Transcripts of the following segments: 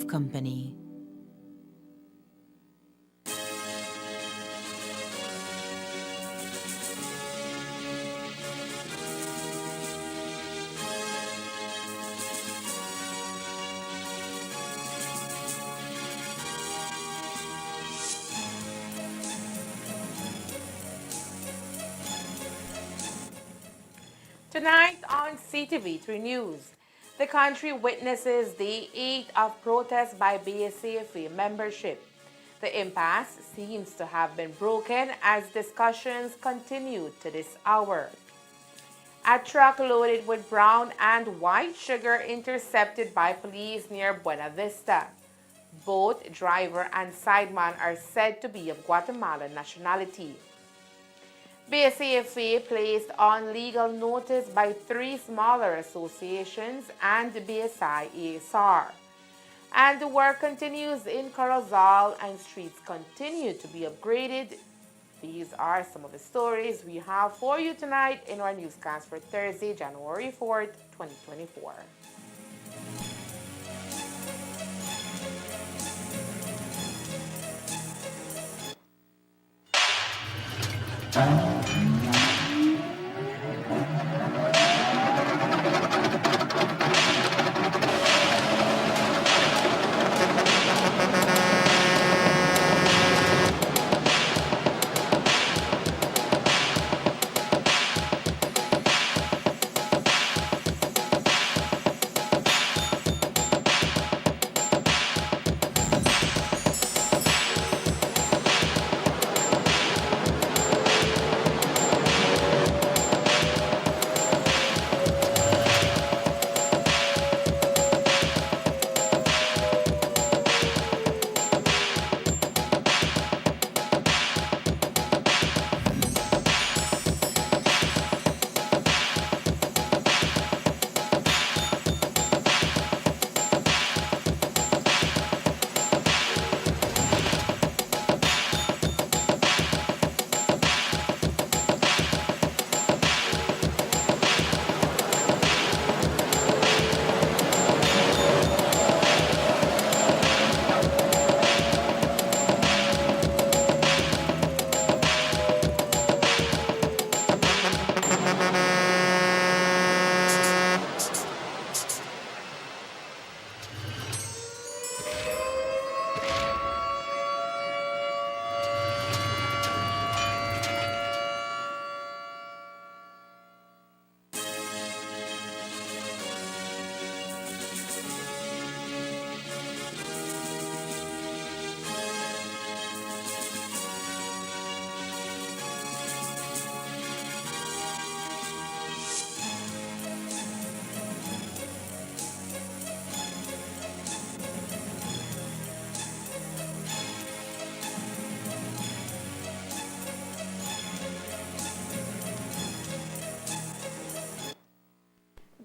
of company. Tonight on CTV3 News, the country witnesses day 8 of protests by BSCFA membership. The impasse seems to have been broken as discussions continue to this hour. A truck loaded with brown and white sugar intercepted by police near Buena Vista. Both driver and sideman are said to be of Guatemalan nationality. BSCFA placed on legal notice by 3 smaller associations and BSI ASR. And the work continues in Corozal and streets continue to be upgraded. These are some of the stories we have for you tonight in our newscast for Thursday, January 4th, 2024.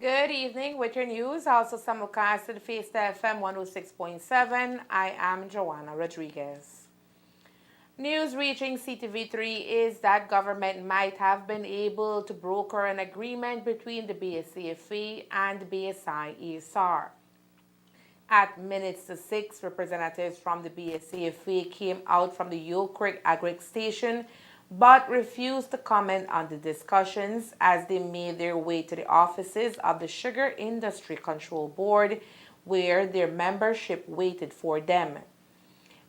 Good evening with your news, also simulcast at Face FM 106.7. I am Joanna Rodriguez. News reaching CTV3 is that government might have been able to broker an agreement between the BSCFA and BSI ESR. At minutes to 6, representatives from the BSCFA came out from the Yule Creek Agri Station but refused to comment on the discussions as they made their way to the offices of the Sugar Industry Control Board, where their membership waited for them.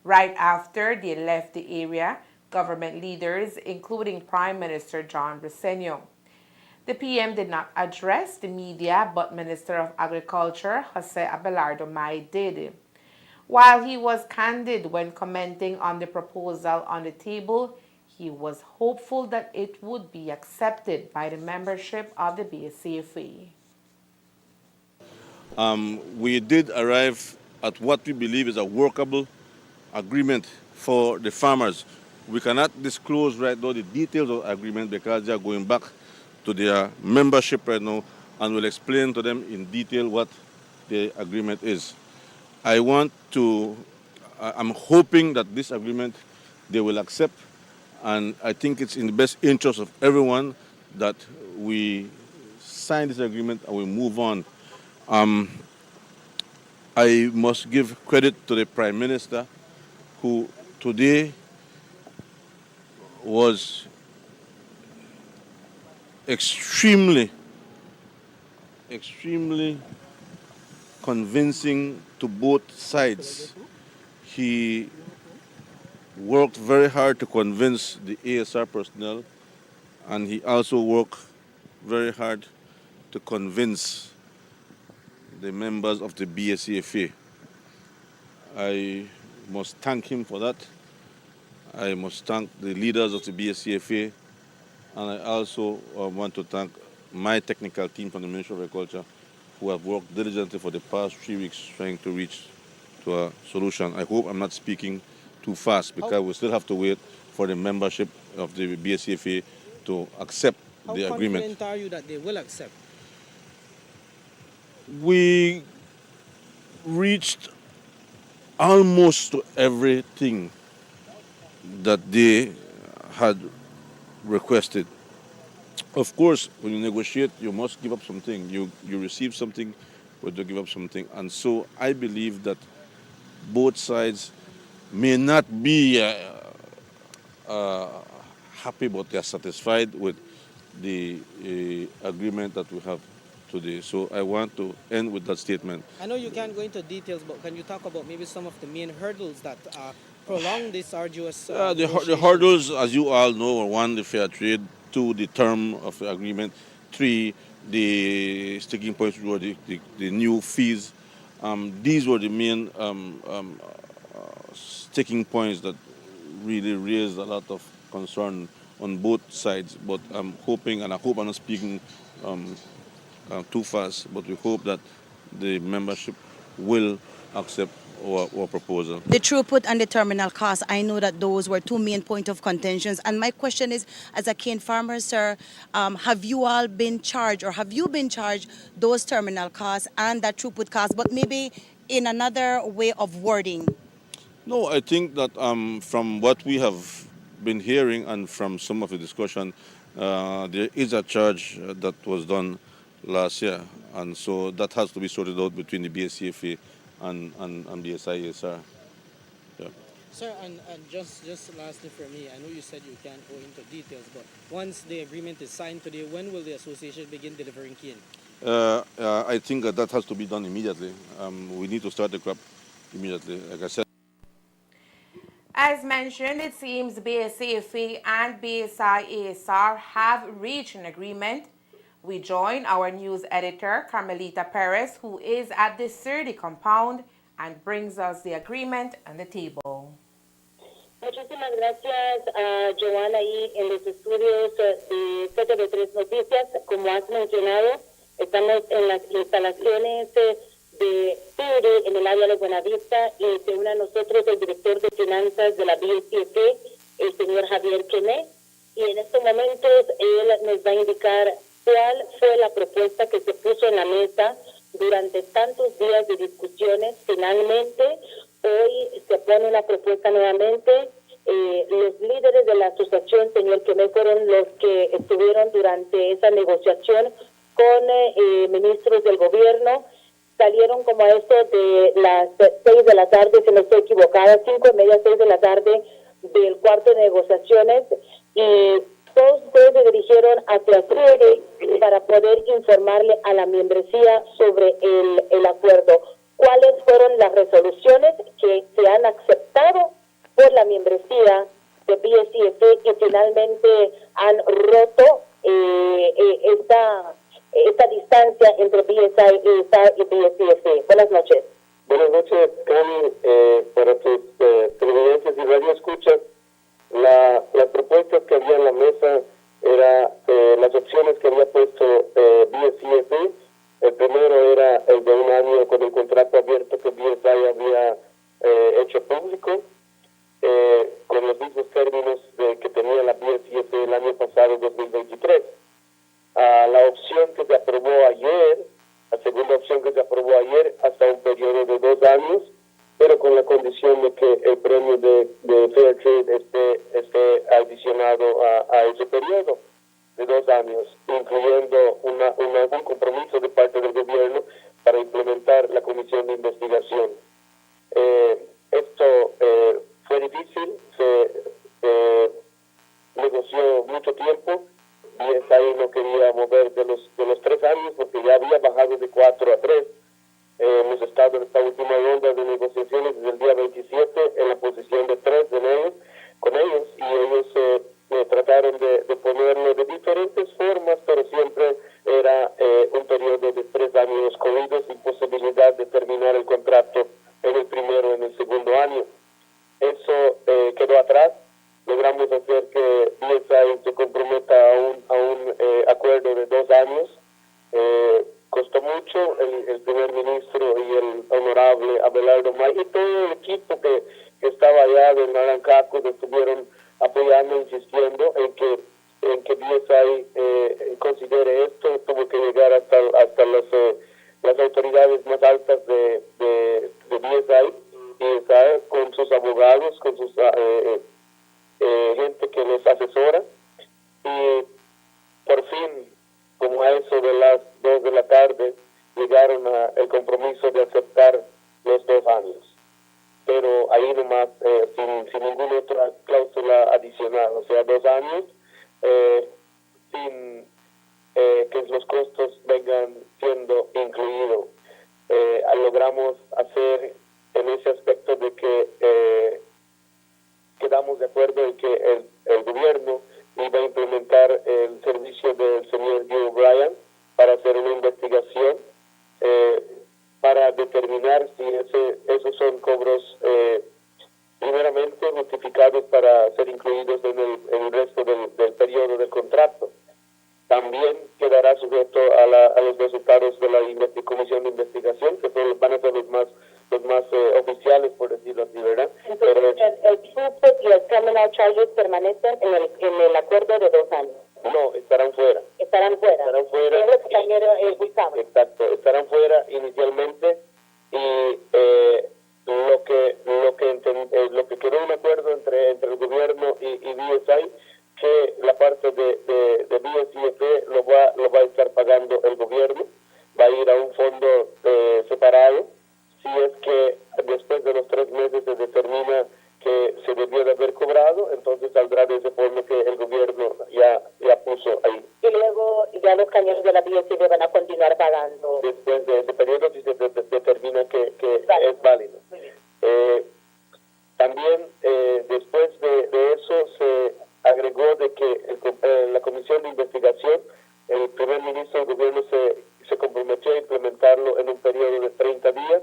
Right after they left the area, government leaders, including Prime Minister John Briceño. The PM did not address the media, but Minister of Agriculture Jose Abelardo May did. While he was candid when commenting on the proposal on the table, he was hopeful that it would be accepted by the membership of the BSCFA. We did arrive at what we believe is a workable agreement for the farmers. We cannot disclose right now the details of the agreement because they are going back to their membership right now, and we'll explain to them in detail what the agreement is. I'm hoping that this agreement they will accept, and I think it's in the best interest of everyone that we sign this agreement and we move on. I must give credit to the Prime Minister who today was extremely, extremely convincing to both sides. He worked very hard to convince the ASR personnel, and he also worked very hard to convince the members of the BSCFA. I must thank him for that. I must thank the leaders of the BSCFA, and I also want to thank my technical team from the Ministry of Agriculture who have worked diligently for the past 3 weeks trying to reach to a solution. I hope I'm not speaking too fast because we still have to wait for the membership of the BSCFA to accept the agreement. How confident are you that they will accept? We reached almost to everything that they had requested. Of course, when you negotiate, you must give up something. You receive something, but you give up something. And so I believe that both sides may not be happy, but they are satisfied with the agreement that we have today. So I want to end with that statement. I know you can't go into details, but can you talk about maybe some of the main hurdles that prolong this arduous The negotiations? hurdles, as you all know, are one, the fair trade, two, the term of the agreement, three, the sticking points were the new fees. These were the main sticking points that really raised a lot of concern on both sides. But I'm hoping, and I hope I'm not speaking too fast, but we hope that the membership will accept our proposal. The throughput and the terminal costs, I know that those were two main points of contentions. And my question is, as a cane farmer, sir, have you all been charged, or have you been charged those terminal costs and that throughput cost, but maybe in another way of wording? No, I think that from what we have been hearing and from some of the discussion, there is a charge that was done last year, and so that has to be sorted out between the BSCFA and BSISR. Yeah. Sir, and just lastly for me, I know you said you can't go into details, but once the agreement is signed today, when will the association begin delivering cane? I think that has to be done immediately. We need to start the crop immediately. Like I said. As mentioned, it seems BSCFA and BSI-ASR have reached an agreement. We join our news editor, Carmelita Perez, who is at the Surdy compound and brings us the agreement on the table. Muchísimas gracias a Joana ahí en los estudios de CTV3 Noticias. Como has mencionado, estamos en las instalaciones de Surdy en el área de Buenavista y se une a nosotros el director de finanzas de la BSCFA, el señor Javier Quené, y en estos momentos él nos va a indicar cuál fue la propuesta que se puso en la mesa durante tantos días de discusiones. Finalmente, hoy se pone una propuesta nuevamente. Los líderes de la asociación, señor Quené, fueron los que estuvieron durante esa negociación con ministros del gobierno. Salieron como a eso de las 6 de la tarde, si no estoy equivocada, 5:30, 6 de la tarde del cuarto de negociaciones, y todos ustedes se dirigieron hacia Surdy para poder informarle a la membresía sobre el acuerdo. ¿Cuáles fueron las resoluciones que se han aceptado por la membresía de BSCFA y finalmente han roto esta distancia entre BSI y BSCFA? Buenas noches. Buenas noches, Cami. Para tus televidentes y radioescuchas, las propuestas que había en la mesa era las opciones que había puesto BSCFA. El primero era el de un año con el contrato abierto que BSI había hecho público, con los mismos términos que tenía la BSCFA el año pasado, 2023. La opción que se aprobó ayer, la segunda opción que se aprobó ayer, hasta un periodo de 2 años, pero con la condición de que el premio de Fair Trade esté adicionado a ese periodo de 2 años, incluyendo un compromiso de parte del gobierno para implementar la comisión de investigación. Esto fue difícil, se negoció mucho tiempo, y ahí no quería mover de los 3 años porque ya había bajado de 4 a 3. Hemos estado en esta última ronda de negociaciones desde el día 27 en la posición de 3 con ellos, y ellos trataron de ponerlo de diferentes formas, pero siempre era un periodo de 3 años corridos y posibilidad de terminar el contrato en el primero o en el segundo año. Eso quedó atrás. Logramos hacer que BSI se comprometa a un acuerdo de 2 años. Costó mucho. El primer ministro y el honorable Abelardo May y todo el equipo que estaba allá de Narancaco estuvieron apoyando, insistiendo en que BSI considere esto. Tuvo que llegar hasta las autoridades más altas de BSI, con sus abogados, con sus gente que les asesora, y por fin, como a eso de las 2 de la tarde, llegaron al compromiso de aceptar los 2 años, pero ahí nomás sin ninguna otra cláusula adicional, o sea, 2 años sin que los costos vengan siendo incluidos. Logramos hacer en ese aspecto de que quedamos de acuerdo en que el gobierno iba a implementar el servicio del señor Joe Bryan para hacer una investigación para determinar si esos son cobros primeramente justificados para ser incluidos en el resto del periodo del contrato. También quedará sujeto a los resultados de la comisión de investigación, que van a ser los más oficiales, por decirlo así, ¿verdad? Entonces, el throughput y el terminal charges permanecen en el acuerdo de 2 años. No, estarán fuera. Estarán fuera. Estarán fuera. Es lo que también buscamos. Exacto, estarán fuera inicialmente, y lo que quedó un acuerdo entre el gobierno y BSI, que la parte de BSIF lo va a estar pagando el gobierno, va a ir a un fondo separado. Si es que después de los 3 meses se determina que se debió de haber cobrado, entonces saldrá de ese fondo que el gobierno ya puso ahí. Y luego ya los cañones de la BSIF van a continuar pagando. Después de ese periodo, si se determina que es válido. También después de eso se agregó de que la comisión de investigación, el primer ministro del gobierno se comprometió a implementarlo en un periodo de 30 días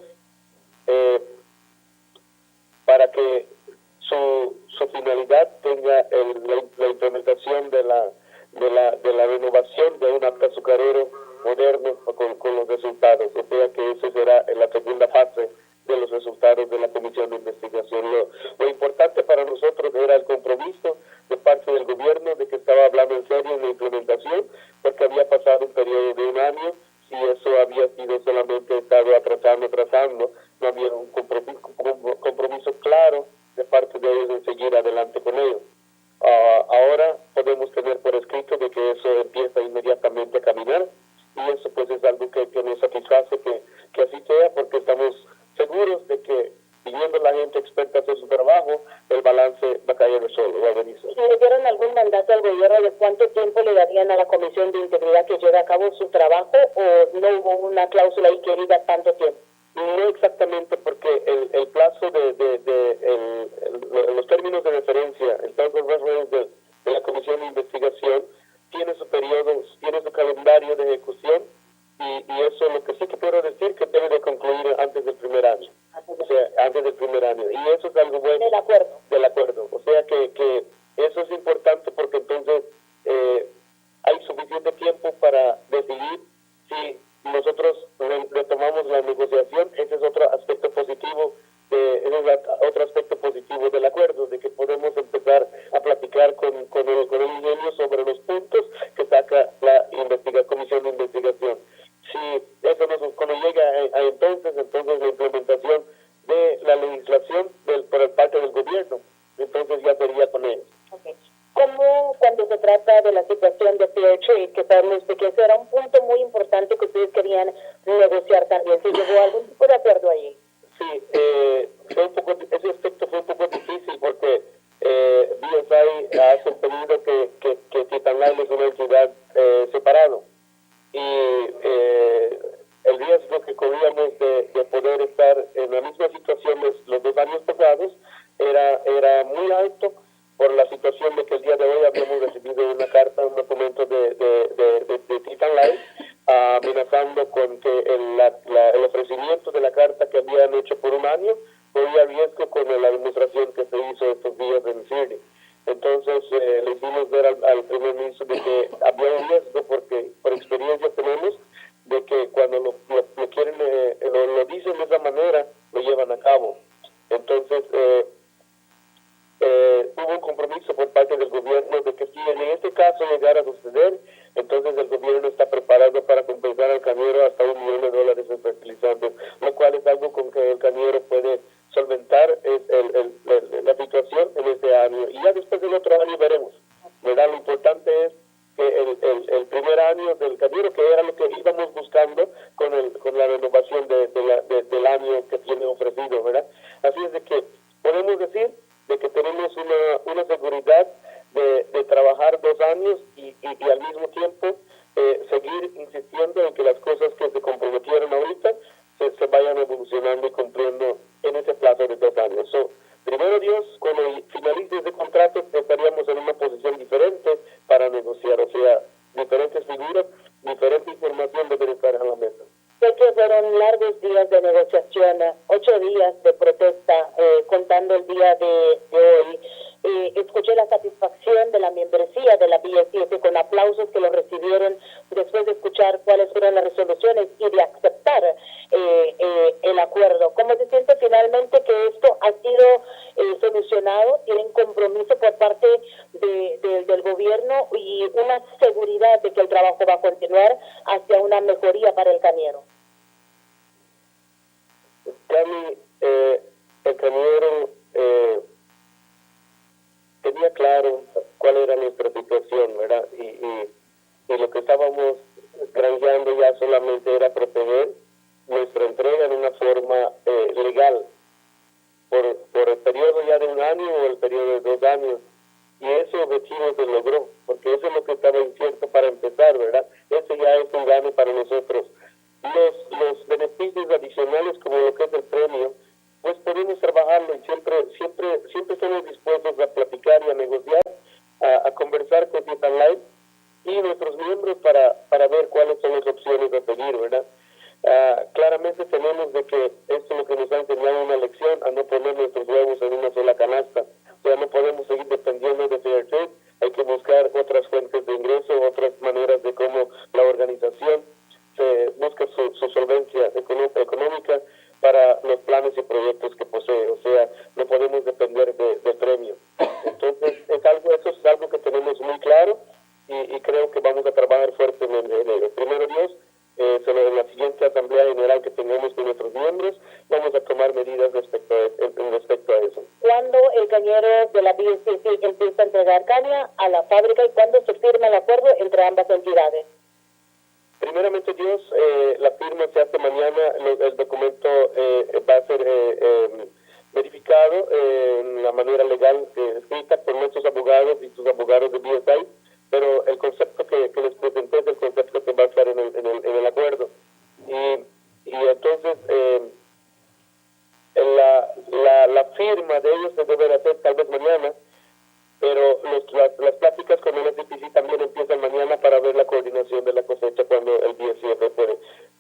para que su finalidad tenga la implementación de la renovación de un acta azucarero moderno con los resultados. O sea que esa será en la segunda fase de los resultados de la comisión de investigación. Lo importante para nosotros era el compromiso de parte del gobierno de que estaba hablando en serio en la implementación, porque había pasado un periodo de 1 año, y eso había sido solamente estado atrasando, no había un compromiso claro de parte de ellos en seguir adelante con ellos. Ahora podemos tener por escrito de que eso empieza inmediatamente a caminar, y eso pues es algo que nos satisface que así sea, porque estamos seguros de que pidiendo la gente experta hacer su trabajo, el balance va a caer solo, va a venir solo. ¿Le dieron algún mandato al gobierno de cuánto tiempo le darían a la Comisión de Integridad que lleve a cabo su trabajo, o no hubo una cláusula ahí que diga tanto tiempo? No exactamente, porque el plazo los términos de referencia, el title reference de la Comisión de Investigación tiene su periodo, tiene su calendario de ejecución, y eso lo que sí que puedo decir que debe de concluir antes del primer año. O sea, antes del primer año. Y eso es algo bueno. Del acuerdo. O sea que eso es importante, porque entonces hay suficiente tiempo para decidir si nosotros retomamos la negociación. Ese es otro aspecto positivo del acuerdo, de que podemos empezar a platicar con el ingenio sobre los puntos que saca la comisión de investigación. Si eso cuando llega a entonces la implementación de la legislación por parte del gobierno, entonces ya sería con ellos. Okay. ¿Cómo cuando se trata de la situación de fair trade, que sabemos de que ese era un punto muy importante que ustedes querían negociar también. ¿Se llegó a algún tipo de acuerdo ahí? Sí, ese aspecto fue un poco difícil porque BSI hace el pedido que Titanline es una entidad separado y el riesgo que corríamos de poder estar en la misma situación los 2 años pasados era muy alto por la situación de que el día de hoy habíamos recibido una carta, un documento de Titanline amenazando con que el ofrecimiento de la carta que habían hecho por un año corría riesgo con la demostración que se hizo estos días en Sydney. Entonces le hicimos ver al primer ministro de que había un riesgo porque por experiencia tenemos de que cuando lo quieren, lo dicen de esa manera, lo llevan a cabo. Entonces hubo un compromiso por parte del gobierno de que si en este caso llegara a suceder, entonces el gobierno está preparado para compensar al cañero hasta $1 millón en fertilizantes, lo cual es algo con que el cañero puede solventar la situación en este año. Y ya después del otro año veremos. ¿Verdad? Lo importante es que el primer año del cañero, que era lo que íbamos buscando con la renovación del año que tiene ofrecido, ¿verdad? Así es de que podemos decir de que tenemos una seguridad de trabajar 2 años y al mismo tiempo seguir insistiendo en que las cosas que se comprometieron ahorita se vayan evolucionando y cumpliendo en ese plazo de 2 años. Primero Dios, cuando finalice ese contrato estaríamos en una posición diferente para negociar, o sea, diferentes figuras, diferente información debe estar en la mesa. Sé que fueron largos días de negociación, 8 días de protesta, contando el día de hoy. Escuché la satisfacción de la membresía de la BSF con aplausos que lo recibieron después de escuchar cuáles fueron las resoluciones y de aceptar el acuerdo. ¿Cómo se siente finalmente que esto ha sido solucionado? ¿Tienen compromiso por parte del gobierno y una seguridad de que el trabajo va a continuar hacia una mejoría para el cañero? Cami, el cañero tenía claro cuál era nuestra situación, ¿verdad? Y lo que estábamos granjeando ya solamente era proteger nuestra entrega en una forma legal por el periodo ya de 1 año o el periodo de 2 años. Y ese objetivo se logró, porque eso es lo que estaba incierto para empezar, ¿verdad? Ese ya es un gane para nosotros. Los beneficios adicionales, como lo que es el premio, pues podemos trabajarlo y siempre estamos dispuestos a platicar y a negociar, a conversar con Titanline y nuestros miembros para ver cuáles son las opciones a seguir, ¿verdad? Claramente tenemos de que esto es lo que nos ha enseñado una lección, a no poner nuestros huevos en una sola canasta. O sea, no podemos seguir dependiendo de fair trade, hay que buscar otras fuentes de ingreso, otras maneras de cómo la organización busca su solvencia económica para los planes y proyectos que posee. O sea, no podemos depender de premio. Entonces, eso es algo que tenemos muy claro y creo que vamos a trabajar fuerte en ello. Primero Dios, en la siguiente asamblea general que tengamos con nuestros miembros, vamos a tomar medidas respecto a eso. ¿Cuándo el cañero de la BSC empieza a entregar caña a la fábrica y cuándo se firma el acuerdo entre ambas entidades? Primeramente Dios, la firma se hace mañana, el documento va a ser verificado en la manera legal escrita por nuestros abogados y sus abogados de BSI, pero el concepto que les presenté es el concepto que va a estar en el acuerdo. Y entonces la firma de ellos se debe hacer tal vez mañana, pero las pláticas con el SPC también empiezan mañana para ver la coordinación de la cosecha cuando el BSF puede.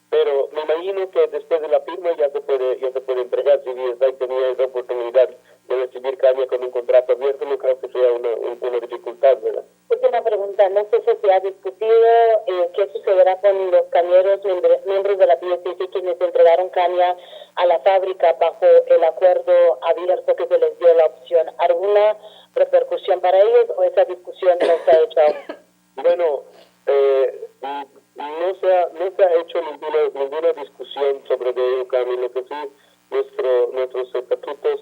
Pero me imagino que después de la firma ya se puede entregar. Si BSI tenía esa oportunidad de recibir caña con un contrato abierto, no creo que sea una dificultad, ¿verdad? Última pregunta, no sé si se ha discutido qué sucederá con los cañeros miembros de la BSC quienes entregaron caña a la fábrica bajo el acuerdo abierto que se les dio la opción. ¿Alguna repercusión para ellos o esa discusión no se ha hecho aún? Bueno, no se ha hecho ninguna discusión sobre ello, Cami. Lo que sí Nuestros estatutos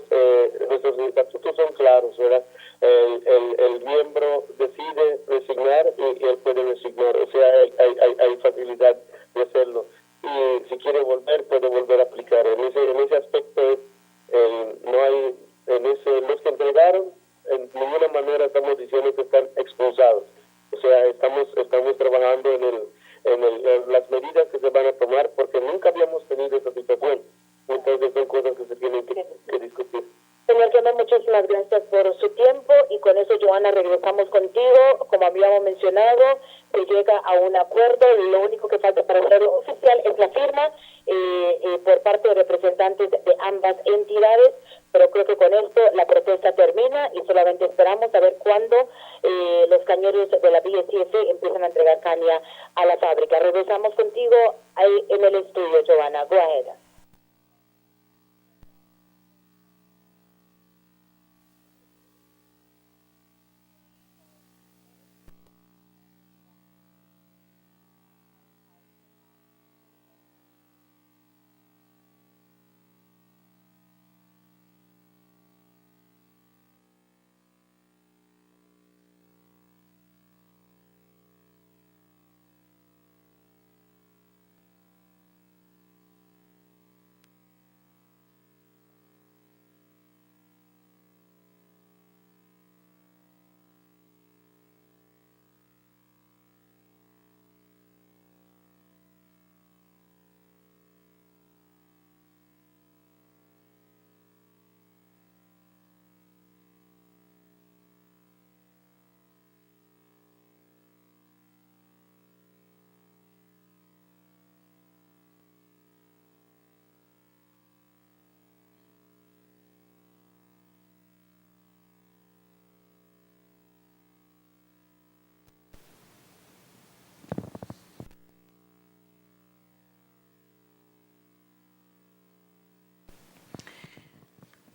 son claros, ¿verdad? El miembro decide resignar y él puede resignar, o sea, hay facilidad de hacerlo. Y si quiere volver, puede volver a aplicar. En ese aspecto, no hay, los que entregaron, en ninguna manera estamos diciendo que están expulsados. O sea, estamos trabajando en las medidas que se van a tomar porque nunca habíamos tenido esa situación. Entonces son cosas que se tienen que discutir. Señor Gemma, muchísimas gracias por su tiempo y con eso, Joana, regresamos contigo. Como habíamos mencionado, se llega a un acuerdo y lo único que falta para hacerlo oficial es la firma por parte de representantes de ambas entidades, pero creo que con esto la protesta termina y solamente esperamos a ver cuándo los cañeros de la BSCF empiezan a entregar caña a la fábrica. Regresamos contigo ahí en el estudio, Joana. Go ahead.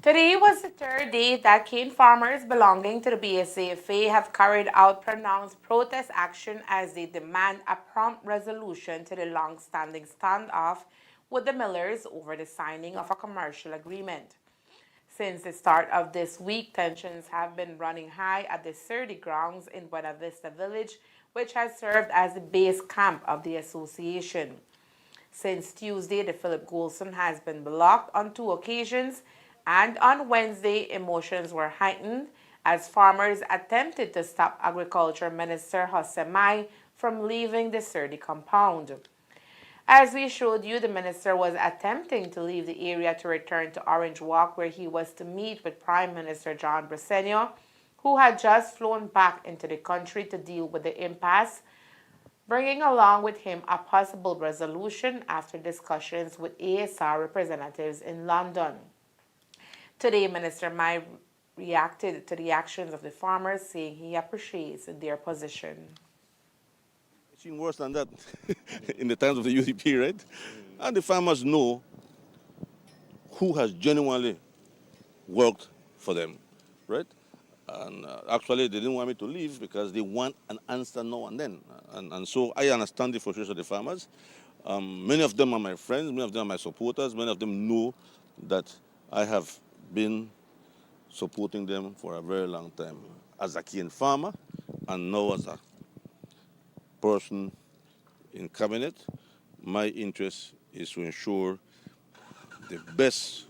Today was the third day that cane farmers belonging to the BSAFA have carried out pronounced protest action as they demand a prompt resolution to the long-standing standoff with the millers over the signing of a commercial agreement. Since the start of this week, tensions have been running high at the Surrey grounds in Buena Vista Village, which has served as the base camp of the association. Since Tuesday, the Philip Golson has been blocked on 2 occasions, and on Wednesday, emotions were heightened as farmers attempted to stop Agriculture Minister Jose Mai from leaving the Surrey compound. As we showed you, the minister was attempting to leave the area to return to Orange Walk, where he was to meet with Prime Minister John Bresenio, who had just flown back into the country to deal with the impasse, bringing along with him a possible resolution after discussions with ASR representatives in London. Today, Minister Mai reacted to the actions of the farmers, saying he appreciates their position. It's even worse than that in the times of the UDP, right? And the farmers know who has genuinely worked for them, right? And actually, they didn't want me to leave because they want an answer now and then. And so I understand the frustration of the farmers. Many of them are my friends, many of them are my supporters, many of them know that I have been supporting them for a very long time as a cane farmer and now as a person in cabinet. My interest is to ensure the best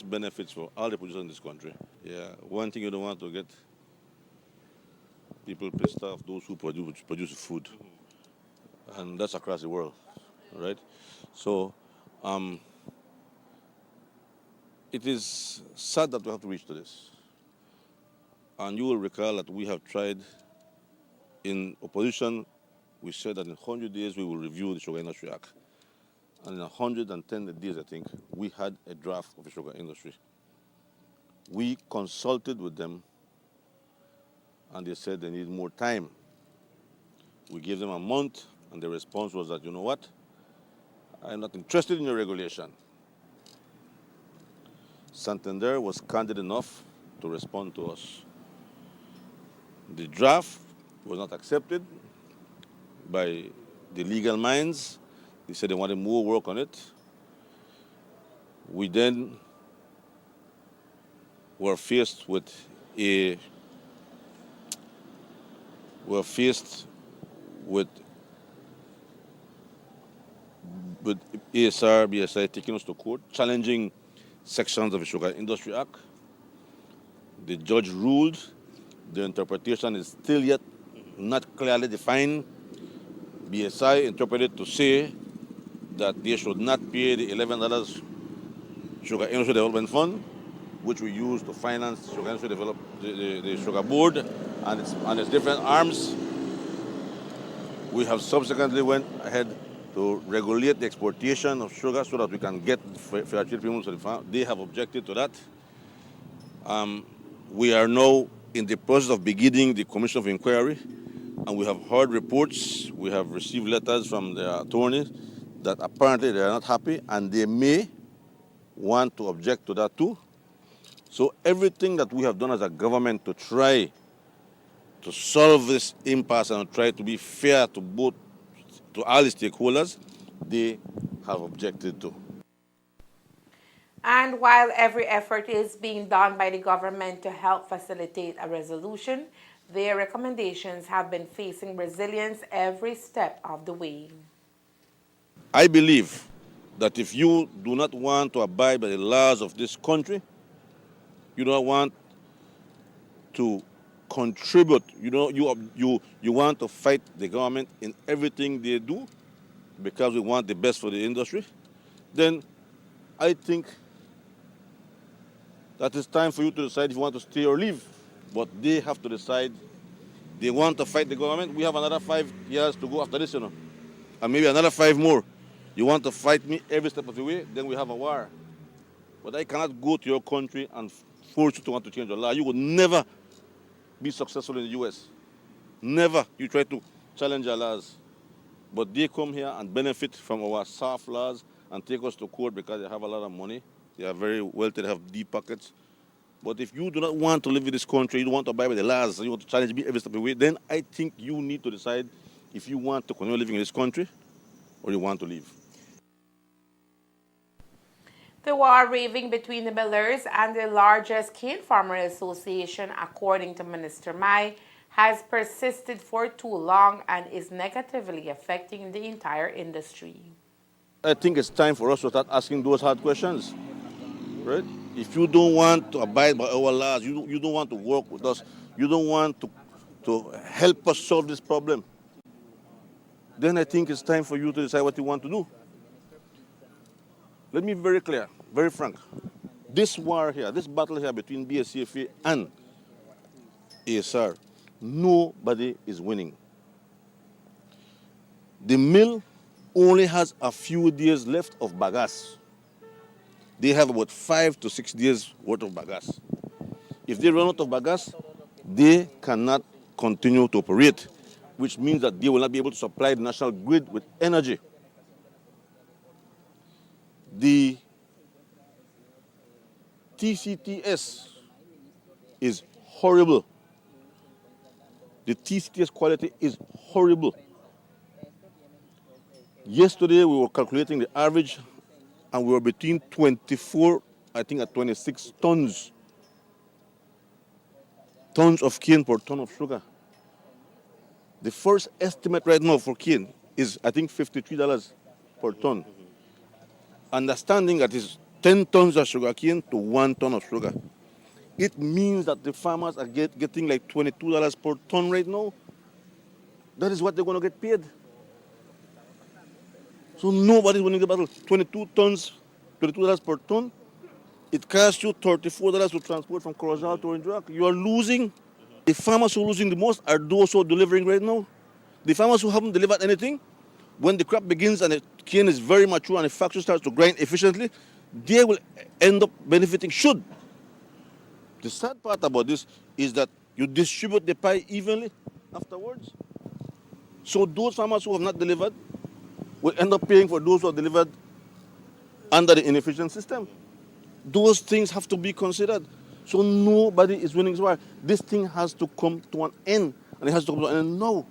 benefits for all the producers in this country. Yeah, one thing you don't want to get people pissed off, those who produce food, and that's across the world, right? So it is sad that we have to reach to this. And you will recall that we have tried in opposition, we said that in 100 days we will review the Sugar Industry Act. And in 110 days, I think, we had a draft of the sugar industry. We consulted with them, and they said they need more time. We gave them a month, and the response was that, you know what, I'm not interested in your regulation. Santander was candid enough to respond to us. The draft was not accepted by the legal minds. They said they wanted more work on it. We then were faced with a were faced with with ASR, BSI taking us to court, challenging sections of the Sugar Industry Act. The judge ruled the interpretation is still yet not clearly defined. BSI interpreted to say that they should not pay the $11 Sugar Industry Development Fund, which we use to finance Sugar Industry the Sugar Board and its different arms. We have subsequently went ahead to regulate the exportation of sugar so that we can get fair trade premiums to the farm. They have objected to that. We are now in the process of beginning the Commission of Inquiry, and we have heard reports, we have received letters from the attorneys that apparently they are not happy and they may want to object to that too. So everything that we have done as a government to try to solve this impasse and try to be fair to all the stakeholders, they have objected to. And while every effort is being done by the government to help facilitate a resolution, their recommendations have been facing resilience every step of the way. I believe that if you do not want to abide by the laws of this country, you don't want to contribute, you want to fight the government in everything they do because we want the best for the industry, then I think that it's time for you to decide if you want to stay or leave. But they have to decide. They want to fight the government. We have another 5 years to go after this, and maybe another 5 more. You want to fight me every step of the way, then we have a war. But I cannot go to your country and force you to want to change the law. You will never be successful in the U.S. Never. You try to challenge our laws. But they come here and benefit from our soft laws and take us to court because they have a lot of money. They are very wealthy, they have deep pockets. But if you do not want to live in this country, you don't want to abide by the laws, you want to challenge me every step of the way, then I think you need to decide if you want to continue living in this country or you want to leave. The war raging between the millers and the largest cane farmer association, according to Minister Mai, has persisted for too long and is negatively affecting the entire industry. I think it's time for us to start asking those hard questions, right? If you don't want to abide by our laws, you don't want to work with us, you don't want to help us solve this problem, then I think it's time for you to decide what you want to do. Let me be very clear, very frank. This war here, this battle here between BSCFA and ASR, nobody is winning. The mill only has a few days left of bagasse. They have about 5 to 6 days worth of bagasse. If they run out of bagasse, they cannot continue to operate, which means that they will not be able to supply the national grid with energy. The TCTS is horrible. The TCTS quality is horrible. Yesterday we were calculating the average and we were between 24, I think at 26 tons of cane per ton of sugar. The first estimate right now for cane is, I think, $53 per ton. Understanding that it's 10 tons of sugar cane to 1 ton of sugar. It means that the farmers are getting like $22 per ton right now. That is what they're going to get paid. So nobody's winning the battle. 22 tons, $22 per ton. It costs you $34 to transport from Corozal to Orange Rock. You are losing. The farmers who are losing the most are those who are delivering right now. The farmers who haven't delivered anything, when the crop begins and the cane is very mature and the factory starts to grind efficiently, they will end up benefiting, should. The sad part about this is that you distribute the pie evenly afterwards. So those farmers who have not delivered will end up paying for those who have delivered under the inefficient system. Those things have to be considered. So nobody is winning this war. This thing has to come to an end, and it has to come to an end now.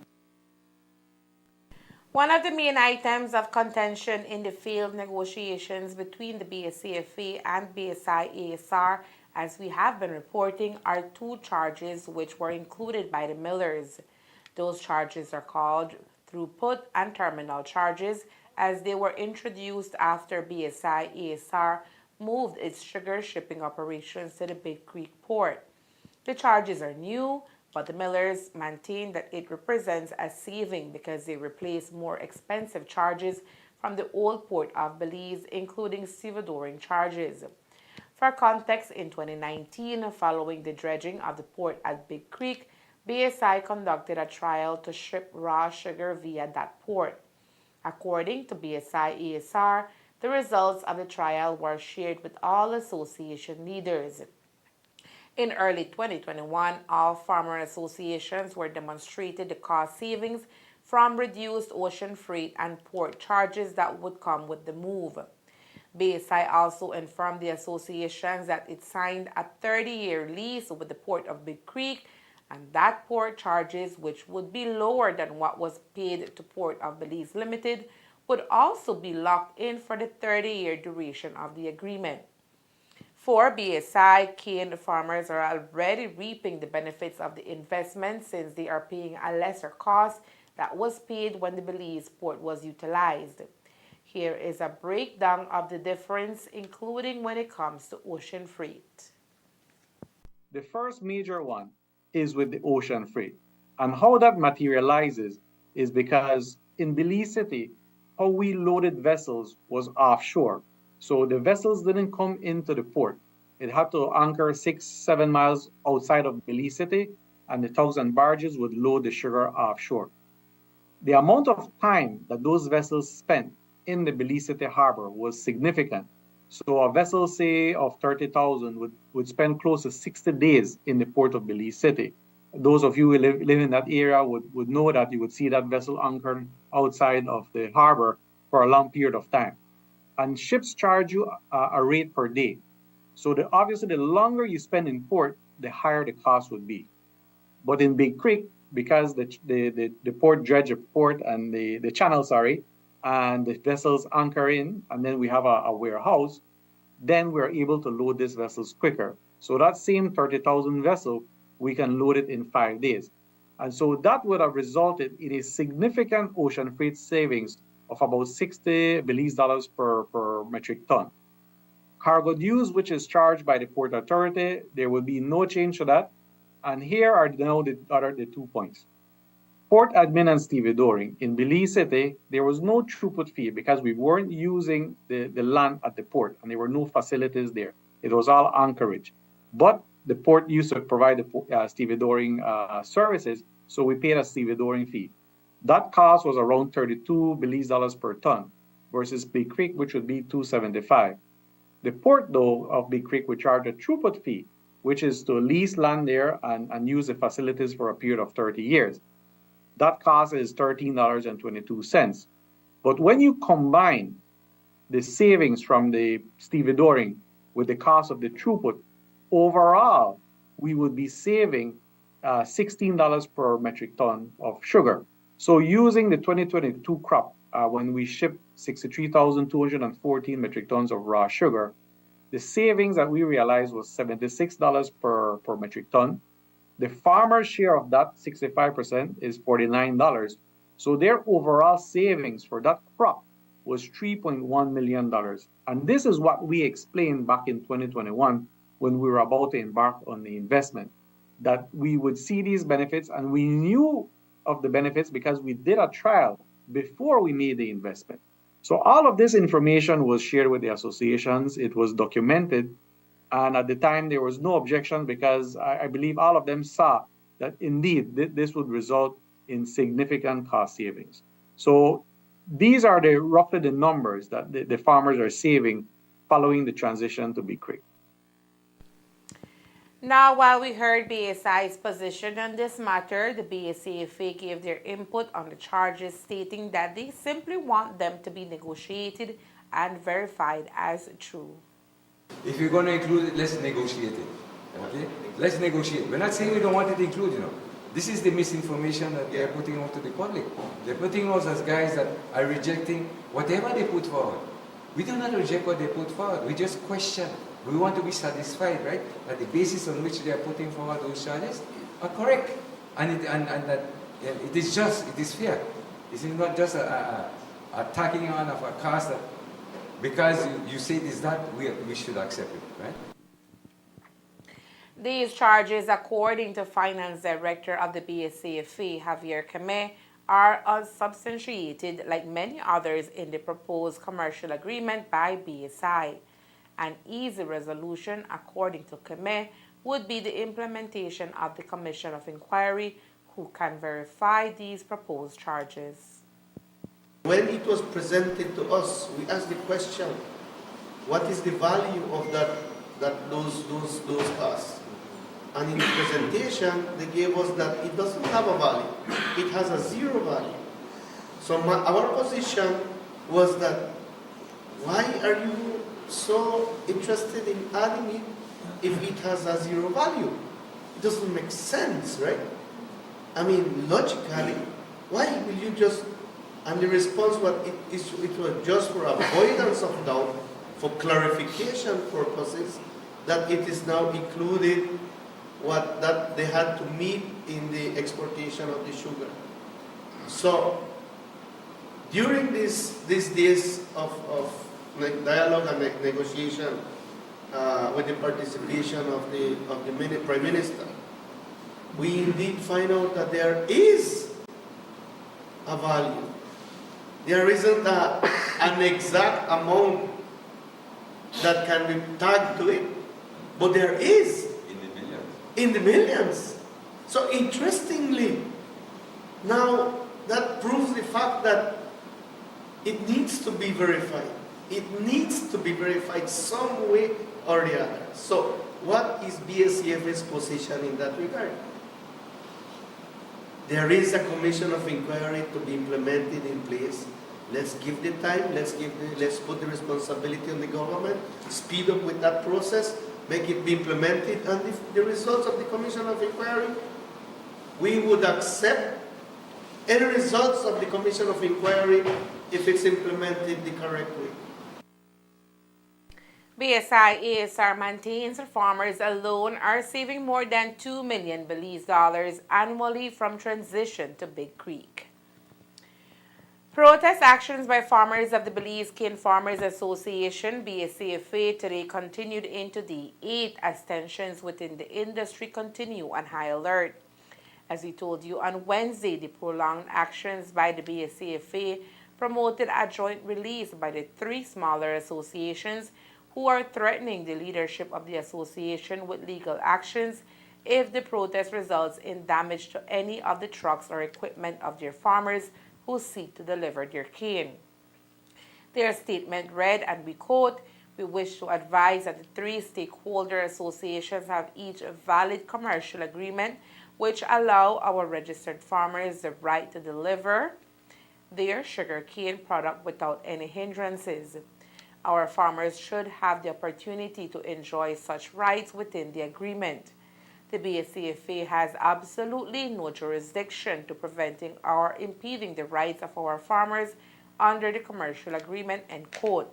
One of the main items of contention in the failed negotiations between the BSCFA and BSI ASR, as we have been reporting, are two charges which were included by the millers. Those charges are called throughput and terminal charges, as they were introduced after BSI ASR moved its sugar shipping operations to the Big Creek port. The charges are new, but the millers maintain that it represents a saving because they replace more expensive charges from the old port of Belize, including stevedoring charges. For context, in 2019, following the dredging of the port at Big Creek, BSI conducted a trial to ship raw sugar via that port. According to BSI ASR, the results of the trial were shared with all association leaders. In early 2021, all farmer associations were demonstrated the cost savings from reduced ocean freight and port charges that would come with the move. BSI also informed the associations that it signed a 30-year lease with the Port of Big Creek, and that port charges, which would be lower than what was paid to Port of Belize Limited, would also be locked in for the 30-year duration of the agreement. For BSI, cane farmers are already reaping the benefits of the investment since they are paying a lesser cost that was paid when the Belize port was utilized. Here is a breakdown of the difference, including when it comes to ocean freight. The first major one is with the ocean freight. And how that materializes is because in Belize City, how we loaded vessels was offshore. So the vessels didn't come into the port. It had to anchor 6-7 miles outside of Belize City, and the tugs and barges would load the sugar offshore. The amount of time that those vessels spent in the Belize City harbor was significant. So a vessel, say, of 30,000 would spend close to 60 days in the port of Belize City. Those of you who live in that area would know that you would see that vessel anchored outside of the harbor for a long period of time. And ships charge you a rate per day. So obviously, the longer you spend in port, the higher the cost would be. But in Big Creek, because the port dredge the port and the channel, and the vessels anchor in, and then we have a warehouse, then we're able to load these vessels quicker. So that same 30,000 vessel, we can load it in 5 days. And so that would have resulted in a significant ocean freight savings of about 60 Belize dollars per metric ton. Cargo dues, which is charged by the Port Authority, there will be no change to that. And here are now the 2 points. Port admin and stevedoring. In Belize City, there was no throughput fee because we weren't using the land at the port and there were no facilities there. It was all anchorage. But the port used to provide the stevedoring services, so we paid a stevedoring fee. That cost was around 32 Belize dollars per ton versus Big Creek, which would be 275. The port, though, of Big Creek would charge a throughput fee, which is to lease land there and use the facilities for a period of 30 years. That cost is $13.22. But when you combine the savings from the stevedoring with the cost of the throughput, overall, we would be saving $16 per metric ton of sugar. So using the 2022 crop, when we shipped 63,214 metric tons of raw sugar, the savings that we realized was $76 per metric ton. The farmer's share of that 65% is $49. So their overall savings for that crop was $3.1 million. And this is what we explained back in 2021 when we were about to embark on the investment, that we would see these benefits, and we knew of the benefits because we did a trial before we made the investment. So all of this information was shared with the associations. It was documented. And at the time, there was no objection because I believe all of them saw that indeed this would result in significant cost savings. So these are roughly the numbers that the farmers are saving following the transition to Big Creek. Now, while we heard BSI's position on this matter, the BSCFA gave their input on the charges, stating that they simply want them to be negotiated and verified as true. If you're going to include it, let's negotiate it. Okay? Let's negotiate. We're not saying we don't want it included, This is the misinformation that they're putting out to the public. They're putting us as guys that are rejecting whatever they put forward. We do not reject what they put forward. We just question. We want to be satisfied, right? That the basis on which they are putting forward those charges are correct. And that it is just, it is fair. It is not just a tacking on of a cost that because you say it is that, we should accept it, right? These charges, according to Finance Director of the BSCFA, Javier Kame, are unsubstantiated like many others in the proposed commercial agreement by BSI. An easy resolution, according to Kame, would be the implementation of the Commission of Inquiry, who can verify these proposed charges. When it was presented to us, we asked the question, what is the value of those costs? And in the presentation, they gave us that it doesn't have a value. It has a zero value. So our position was that, why are you so interested in adding it if it has a zero value? It doesn't make sense, right? I mean, logically, why will you just, and the response was it was just for avoidance of doubt, for clarification purposes, that it is now included that they had to meet in the exportation of the sugar. So during these days of dialogue and negotiation with the participation of the Prime Minister, we indeed find out that there is a value. There isn't an exact amount that can be tagged to it, but there is. In the millions. So interestingly, now that proves the fact that it needs to be verified. It needs to be verified some way or the other. So what is BSCF's position in that regard? There is a commission of inquiry to be implemented in place. Let's give the time, let's put the responsibility on the government, speed up with that process, make it be implemented, and if the results of the Commission of Inquiry, we would accept any results of the Commission of Inquiry if it's implemented the correct way. BSI ASR maintains that farmers alone are saving more than $2 million Belize dollars annually from transition to Big Creek. Protest actions by farmers of the Belize Cane Farmers Association, BSCFA, today continued into the 8th as tensions within the industry continue on high alert. As we told you on Wednesday, the prolonged actions by the BSCFA promoted a joint release by the 3 smaller associations who are threatening the leadership of the association with legal actions if the protest results in damage to any of the trucks or equipment of their farmers who seek to deliver their cane. Their statement read, and we quote, "We wish to advise that the 3 stakeholder associations have each a valid commercial agreement which allow our registered farmers the right to deliver their sugarcane product without any hindrances. Our farmers should have the opportunity to enjoy such rights within the agreement. The BSCFA has absolutely no jurisdiction to preventing or impeding the rights of our farmers under the commercial agreement," end quote.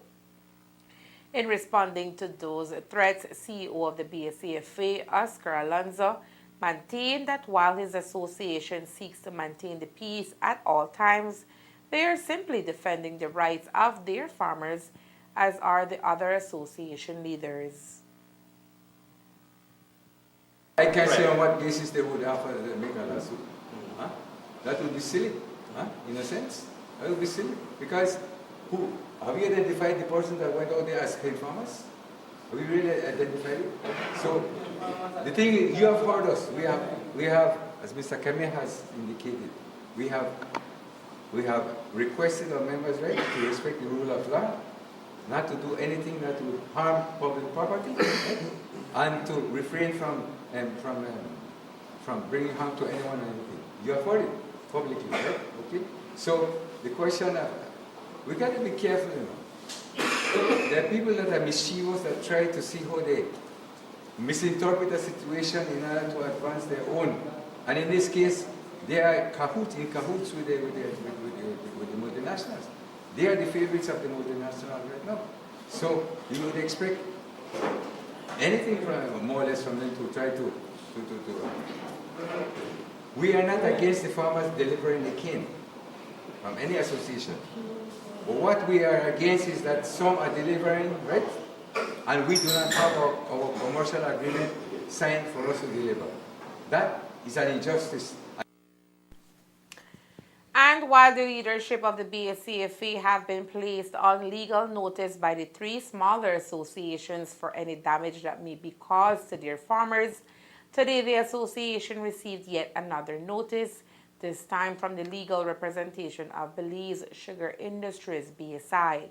In responding to those threats, CEO of the BSCFA, Oscar Alonso, maintained that while his association seeks to maintain the peace at all times, they are simply defending the rights of their farmers, as are the other association leaders. I can't say on what basis they would offer to make a lawsuit. Huh? That would be silly, in a sense. That would be silly. Because have you identified the person that went out there as cane farmers? Have you really identified it? So the thing is, you have heard us. We have, as Mr. Kame has indicated, we have requested our members' right to respect the rule of law, not to do anything that would harm public property, and to refrain from bringing harm to anyone or anything. You have heard it publicly, right? Okay. So the question, we got to be careful, you know. There are people that are mischievous that try to see how they misinterpret a situation in order to advance their own And in this case, they are in cahoots with the multinationals. They are the favorites of the multinationals right now. So you would expect anything from more or less from them to try to. We are not against the farmers delivering the cane from any association. But what we are against is that some are delivering, right? And we do not have our commercial agreement signed for us to deliver. That is an injustice. And while the leadership of the BSCFA have been placed on legal notice by the three smaller associations for any damage that may be caused to their farmers, today the association received yet another notice, this time from the legal representation of Belize Sugar Industries, BSI.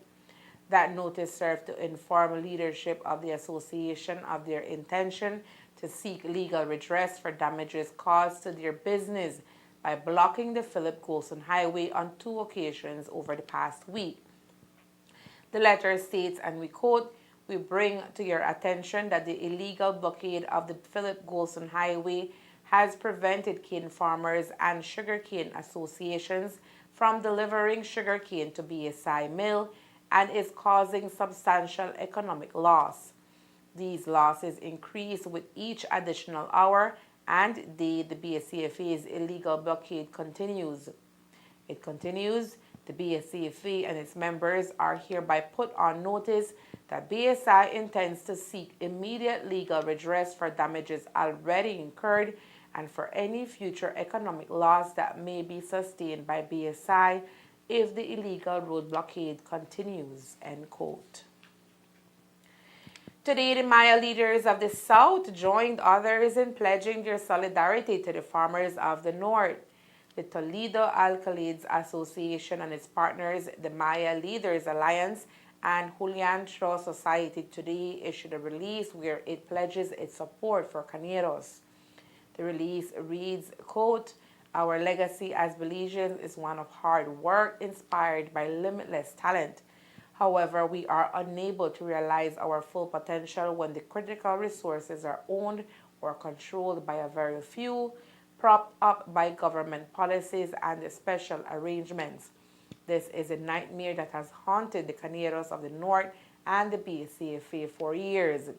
That notice served to inform leadership of the association of their intention to seek legal redress for damages caused to their business by blocking the Philip Golson Highway on 2 occasions over the past week. The letter states, and we quote, "We bring to your attention that the illegal blockade of the Philip Golson Highway has prevented cane farmers and sugarcane associations from delivering sugarcane to BSI Mill and is causing substantial economic loss. These losses increase with each additional hour and day the BSCFA's illegal blockade continues." It continues, "The BSCFA and its members are hereby put on notice that BSI intends to seek immediate legal redress for damages already incurred and for any future economic loss that may be sustained by BSI if the illegal road blockade continues," end quote. Today, the Maya leaders of the South joined others in pledging their solidarity to the farmers of the North. The Toledo Alcalides Association and its partners, the Maya Leaders Alliance and Julian Shaw Society, today issued a release where it pledges its support for Caneros. The release reads, quote, "Our legacy as Belizeans is one of hard work inspired by limitless talent. However, we are unable to realize our full potential when the critical resources are owned or controlled by a very few, propped up by government policies and special arrangements. This is a nightmare that has haunted the Caneros of the North and the BSCFA for years.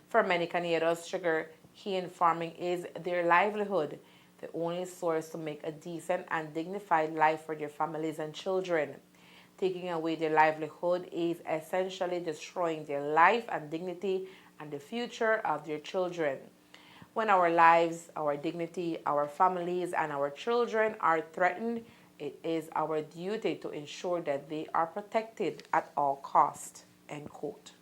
For many Caneros, sugar cane farming is their livelihood, the only source to make a decent and dignified life for their families and children. Taking away their livelihood is essentially destroying their life and dignity and the future of their children. When our lives, our dignity, our families, and our children are threatened, it is our duty to ensure that they are protected at all costs," end quote.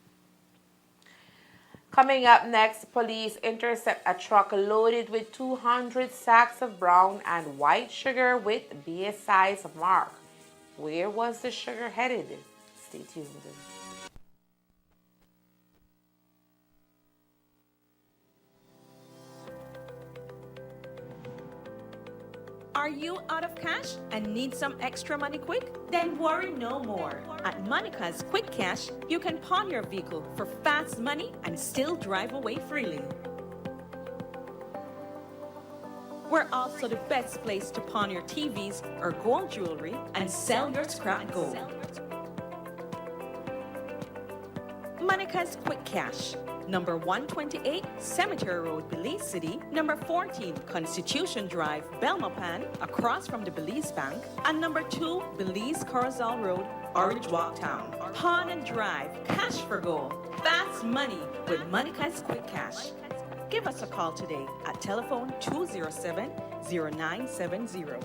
Coming up next, police intercept a truck loaded with 200 sacks of brown and white sugar with BSI's mark. Where was the sugar headed? Stay tuned. Are you out of cash and need some extra money quick? Then worry no more. At Monica's Quick Cash, you can pawn your vehicle for fast money and still drive away freely. We're also the best place to pawn your TVs or gold jewelry and sell your scrap gold. Monica's Quick Cash. Number 128, Cemetery Road, Belize City. Number 14, Constitution Drive, Belmopan, across from the Belize Bank. And number 2, Belize Corozal Road, Orange Walk Town. Pawn and drive, cash for gold. Fast money with Monica's Quick Cash. Give us a call today at telephone 207-0970.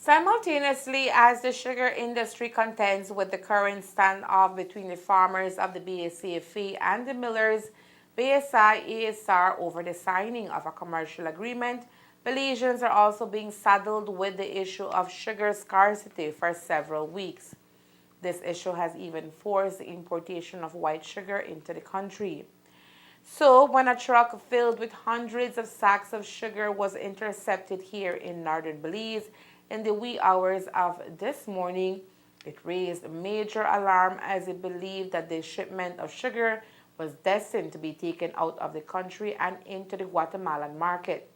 Simultaneously, as the sugar industry contends with the current standoff between the farmers of the BSCFA and the millers, BSI ASR over the signing of a commercial agreement, Belizeans are also being saddled with the issue of sugar scarcity for several weeks. This issue has even forced the importation of white sugar into the country. So, when a truck filled with hundreds of sacks of sugar was intercepted here in northern Belize in the wee hours of this morning, it raised major alarm as it believed that the shipment of sugar was destined to be taken out of the country and into the Guatemalan market.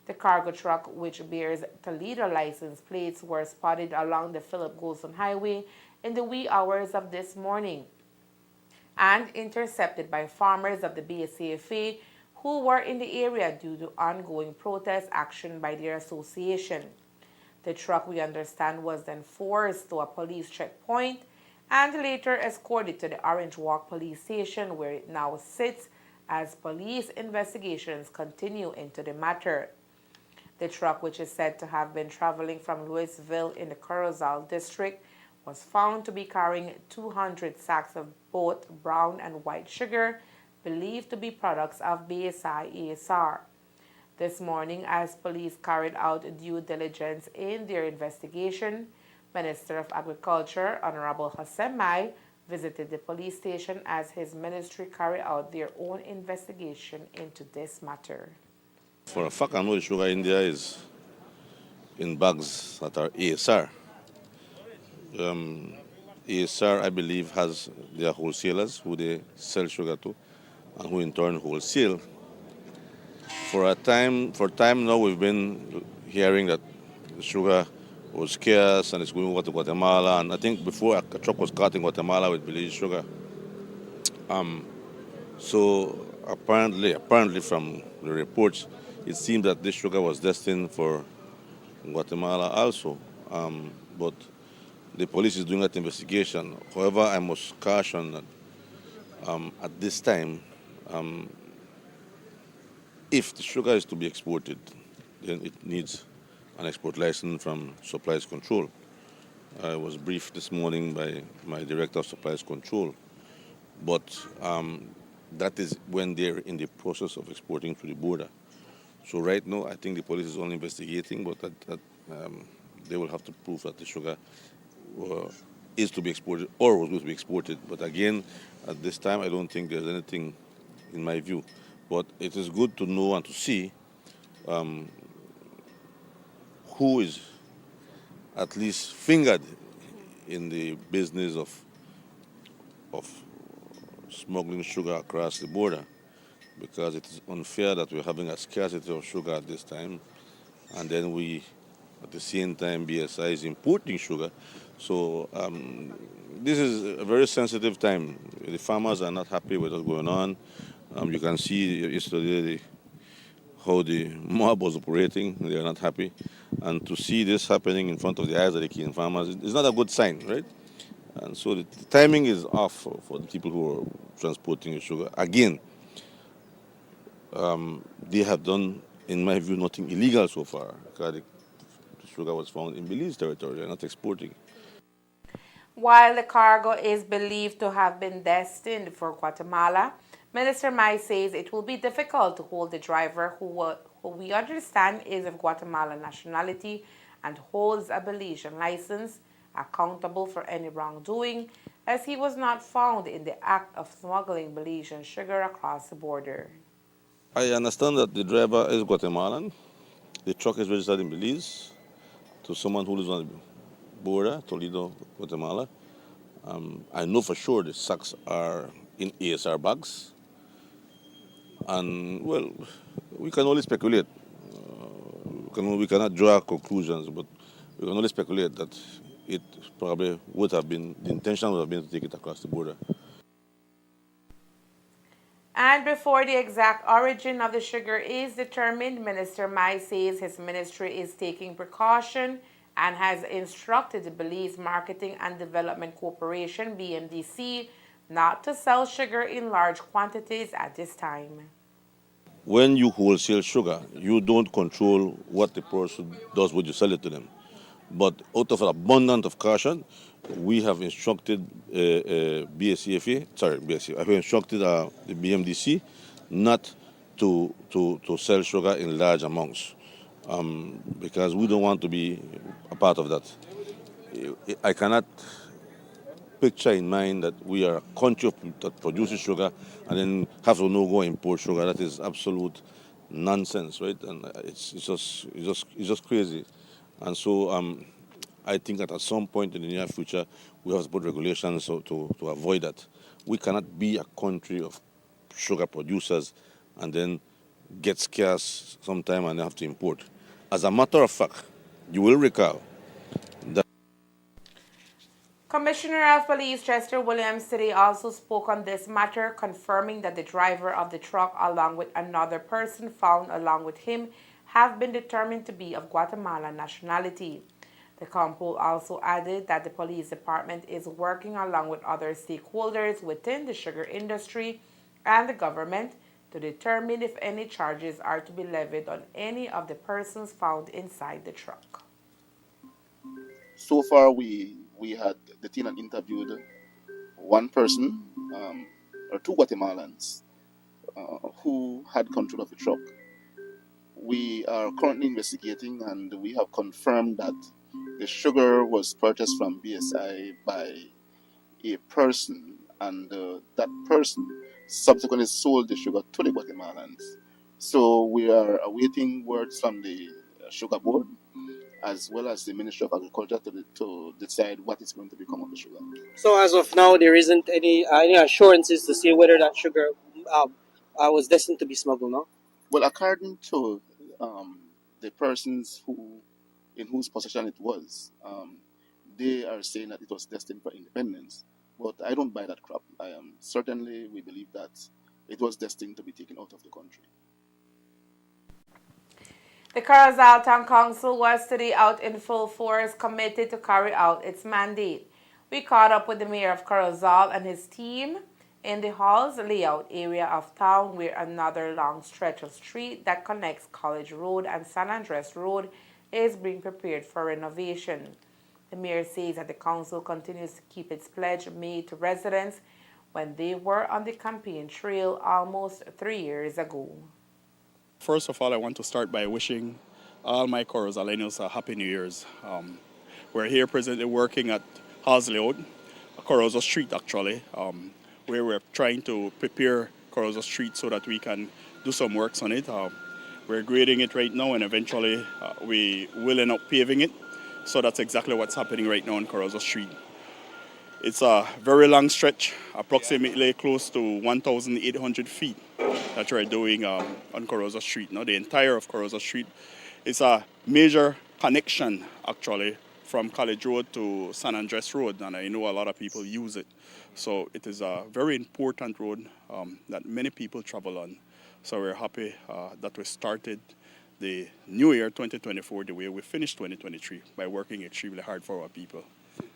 The cargo truck, which bears Toledo license plates, were spotted along the Philip Golson Highway in the wee hours of this morning and intercepted by farmers of the BSCFA who were in the area due to ongoing protest action by their association. The truck, we understand, was then forced to a police checkpoint and later escorted to the Orange Walk police station where it now sits as police investigations continue into the matter. The truck, which is said to have been traveling from Louisville in the Corozal district, was found to be carrying 200 sacks of both brown and white sugar, believed to be products of BSI ASR. This morning, as police carried out due diligence in their investigation, Minister of Agriculture, Honorable Jose Mai, visited the police station as his ministry carried out their own investigation into this matter. For a fact, I know the sugar in there is in bags that are ASR. ASR, I believe, has their wholesalers who they sell sugar to and who in turn wholesale. For time now, we've been hearing that the sugar was scarce and it's going over to Guatemala. And I think before a truck was caught in Guatemala with Belize sugar. So apparently from the reports, it seemed that this sugar was destined for Guatemala also. But the police is doing that investigation. However, I must caution that at this time, if the sugar is to be exported, then it needs an export license from Supplies Control. I was briefed this morning by my Director of Supplies Control, but that is when they're in the process of exporting to the border. So right now, I think the police is only investigating, but they will have to prove that the sugar is to be exported or was going to be exported. But again, at this time, I don't think there's anything in my view. But it is good to know and to see who is at least fingered in the business of smuggling sugar across the border, because it is unfair that we're having a scarcity of sugar at this time, and then we, at the same time, BSI is importing sugar. So this is a very sensitive time. The farmers are not happy with what's going on. You can see yesterday how the mob was operating. They are not happy. And to see this happening in front of the eyes of the cane farmers is not a good sign, right? And so the timing is off for the people who are transporting the sugar. Again, they have done, in my view, nothing illegal so far, because the sugar was found in Belize territory. They're not exporting. While the cargo is believed to have been destined for Guatemala, Minister Mai says it will be difficult to hold the driver who we understand is of Guatemalan nationality and holds a Belizean license accountable for any wrongdoing, as he was not found in the act of smuggling Belizean sugar across the border. I understand that the driver is Guatemalan. The truck is registered in Belize to someone who lives on the border, Toledo, Guatemala. I know for sure the sacks are in ASR bags. And, well, we can only speculate. We cannot draw conclusions, but we can only speculate that it probably would have been, the intention would have been to take it across the border. And before the exact origin of the sugar is determined, Minister Mai says his ministry is taking precaution and has instructed the Belize Marketing and Development Corporation, BMDC, not to sell sugar in large quantities at this time. When you wholesale sugar, you don't control what the person does when you sell it to them. But out of an abundance of caution, we have instructed I have instructed the BMDC not to sell sugar in large amounts because we don't want to be a part of that. I cannot picture in mind that we are a country that produces sugar and then have to no go import sugar. That is absolute nonsense, right? And it's just crazy. And so I think that at some point in the near future we have to put regulations to avoid that. We cannot be a country of sugar producers and then get scarce sometime and have to import. As a matter of fact, you will recall that Commissioner of Police Chester Williams today also spoke on this matter, confirming that the driver of the truck, along with another person found along with him, have been determined to be of Guatemalan nationality. The Compol also added that the police department is working along with other stakeholders within the sugar industry and the government to determine if any charges are to be levied on any of the persons found inside the truck. So far, we had detained and interviewed one person or two Guatemalans who had control of the truck. We are currently investigating, and we have confirmed that the sugar was purchased from BSI by a person, and that person subsequently sold the sugar to the Guatemalans. So we are awaiting words from the sugar board as well as the Ministry of Agriculture to decide what is going to become of the sugar. So as of now, there isn't any assurances to say whether that sugar was destined to be smuggled, no? Well, according to the persons in whose possession it was, they are saying that it was destined for independence. But I don't buy that crap. Certainly, we believe that it was destined to be taken out of the country. The Corozal Town Council was today out in full force, committed to carry out its mandate. We caught up with the mayor of Corozal and his team in the Halls layout area of town, where another long stretch of street that connects College Road and San Andres Road is being prepared for renovation. The mayor says that the council continues to keep its pledge made to residents when they were on the campaign trail almost 3 years ago. First of all, I want to start by wishing all my Corozaleños a Happy New Year's. We're here presently working at Hasley, Corozal Street actually, where we're trying to prepare Corozal Street so that we can do some works on it. We're grading it right now, and eventually we will end up paving it. So that's exactly what's happening right now on Corozal Street. It's a very long stretch, approximately close to 1,800 feet that we're doing on Corozal Street. Now, the entire of Corozal Street is a major connection, actually, from College Road to San Andres Road, and I know a lot of people use it. So it is a very important road that many people travel on. So we're happy that we started the new year 2024 the way we finished 2023 by working extremely hard for our people.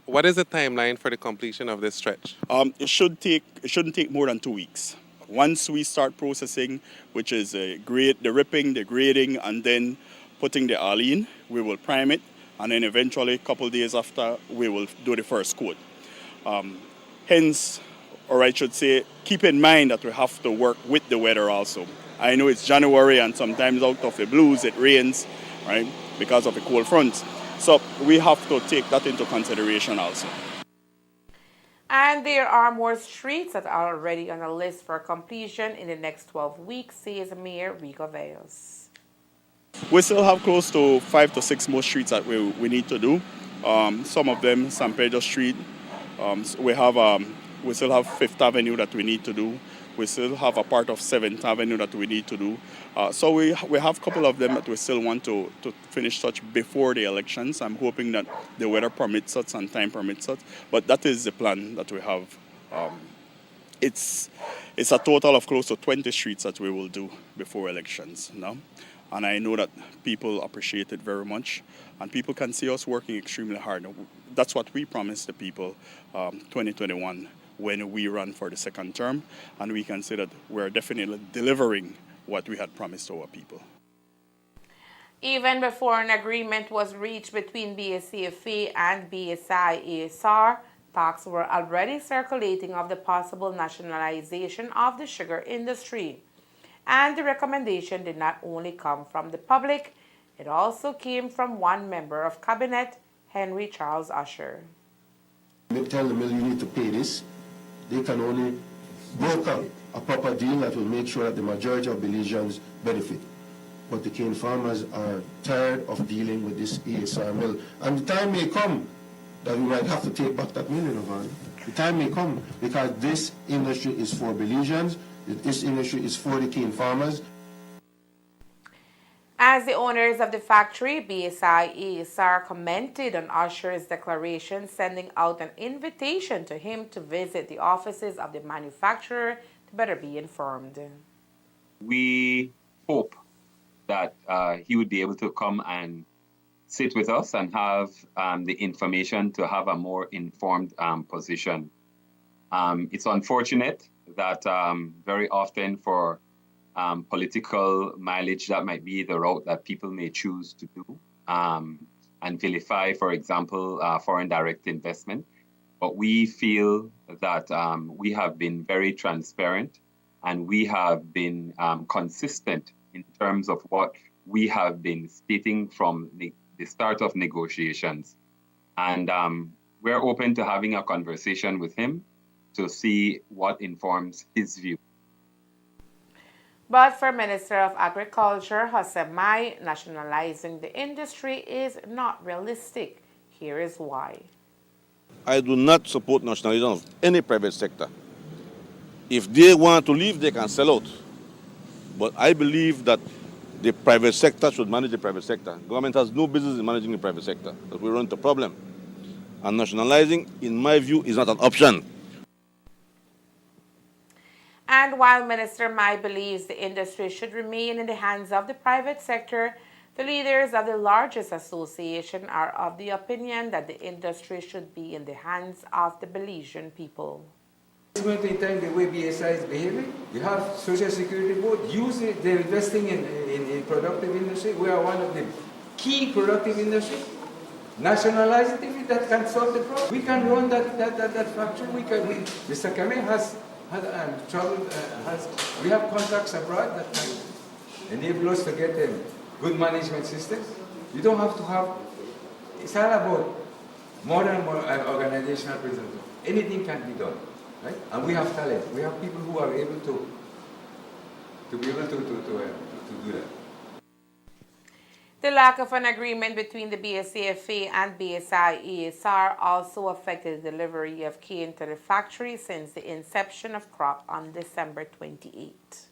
What is the timeline for the completion of this stretch? It shouldn't take more than 2 weeks. Once we start processing, which is the ripping, the grading, and then putting the all in, we will prime it, and then eventually, a couple days after, we will do the first coat. Hence, or I should say, keep in mind that we have to work with the weather also. I know it's January, and sometimes out of the blues it rains, right, because of the cold fronts. So we have to take that into consideration also. And there are more streets that are already on the list for completion in the next 12 weeks, says Mayor Rico Veos. We still have close to 5 to 6 more streets that we need to do. Some of them, San Pedro Street. We still have 5th Avenue that we need to do. We still have a part of 7th Avenue that we need to do. So we have a couple of them that we still want to finish such before the elections. I'm hoping that the weather permits us and time permits us. But that is the plan that we have. It's a total of close to 20 streets that we will do before elections now. And I know that people appreciate it very much. And people can see us working extremely hard. That's what we promised the people 2021. When we run for the second term, and we can say that we're definitely delivering what we had promised to our people. Even before an agreement was reached between BSCFA and BSI-ASR, talks were already circulating of the possible nationalization of the sugar industry. And the recommendation did not only come from the public, it also came from one member of cabinet, Henry Charles Usher. They tell the mill you need to pay this. They can only broker a proper deal that will make sure that the majority of Belizeans benefit. But the cane farmers are tired of dealing with this ASR mill. And the time may come that we might have to take back that mill, The time may come because this industry is for Belizeans, this industry is for the cane farmers. As the owners of the factory, BSI-ASR commented on Usher's declaration, sending out an invitation to him to visit the offices of the manufacturer to better be informed. We hope that he would be able to come and sit with us and have the information to have a more informed position. It's unfortunate that very often for political mileage, that might be the route that people may choose to do and vilify, for example, foreign direct investment. But we feel that we have been very transparent and we have been consistent in terms of what we have been stating from the start of negotiations. And we're open to having a conversation with him to see what informs his view. But for Minister of Agriculture, Jose Mai, nationalizing the industry is not realistic. Here is why. I do not support nationalism of any private sector. If they want to leave, they can sell out. But I believe that the private sector should manage the private sector. Government has no business in managing the private sector, because we run into a problem. And nationalizing, in my view, is not an option. And while Minister Mai believes the industry should remain in the hands of the private sector, the leaders of the largest association are of the opinion that the industry should be in the hands of the Belizean people. It's going to time the way BSI is behaving. You have Social Security Board, use it, they're investing in productive industry. We are one of the key productive industry. Nationalize it if that can solve the problem. We can run that factory. Mr. Kame has traveled, we have contacts abroad that can enable us to get a good management system. You don't have to have, it's all about modern organizational principles. Anything can be done. Right? And we have talent. We have people who are able to be able to do that. The lack of an agreement between the BSCFA and BSI-ASR also affected the delivery of cane to the factory since the inception of crop on December 28.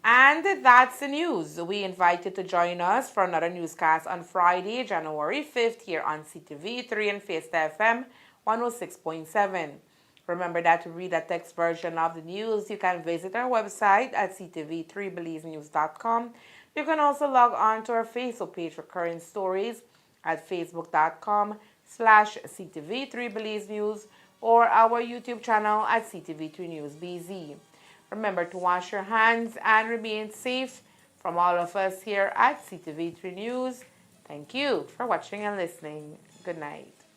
And that's the news. We invite you to join us for another newscast on Friday, January 5th here on CTV3 and Fiesta FM 106.7. Remember that to read a text version of the news, you can visit our website at CTV3BelizeNews.com. You can also log on to our Facebook page for current stories at facebook.com/CTV3BelizeNews or our YouTube channel at CTV3 News BZ. Remember to wash your hands and remain safe. From all of us here at CTV3 News, thank you for watching and listening. Good night.